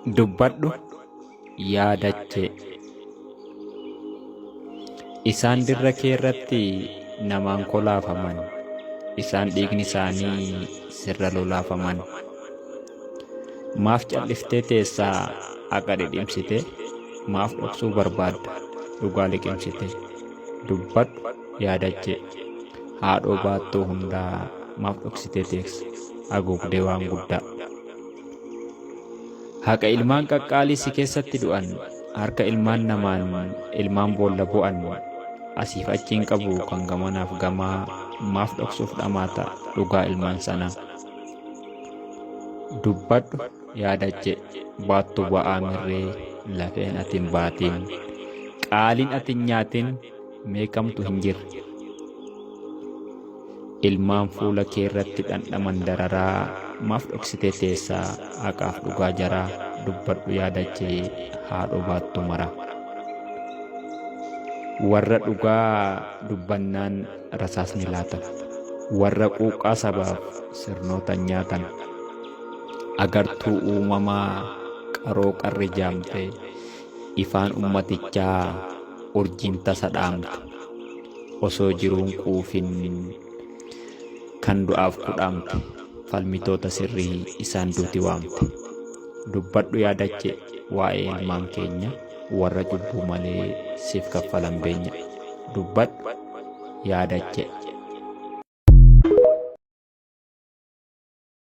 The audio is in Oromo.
Dubbadhu yaadachee. Isaan dirra kee irratti namaan kolaafaman, isaan dhiigni isaanii sirra lolaafaman. Maaf calliftee teessaa akka dhidhimsite, maaf dhoksuu barbaadda dhugaa liqimsite. Dubbadhu yaadachee. Haadhoo baattuu hundaa maaf dhoksitee teessa haguugdee waan guddaa. Haqa ilmaan qaqqaalii si keessatti du'an, harka ilmaan namaan ilmaan boolla bu'an. Asiif achiin qabu kan gamanaaf gamaa, maaf dhoksuuf dhamaata dhugaa ilmaan sanaa. Dubbadhu yaadachee. Baattuu ba'aa mirree lafeen ati hin baatin, qaaliin ati hin nyaatin meeqamtu hin jirre. Ilmaan fuula kee irratti dhandhaman dararaa, maaf dhoksitee teessaa haqaaf dhugaa jaraa. Dubbadhu yaadachee. Haadhoo baattuu maraa. Warra dhugaa dubbannaan rasaasni laatan, warra quuqqaa sabaaf sirnoota nyaatan. Agartuu uumamaa qaroo qarri jaamte, ifaan ummatichaa urjiin tasa dhaamte. Osoo jiruun quufin kan du'aaf kudhaamte, falmitoota sirrii isaan duuti waamte. Dubbadhu yaadachee. Waa'ee ilmaan keenya warra cubbuu malee siif kaffalan beenya. Dubbadhu yaadachee.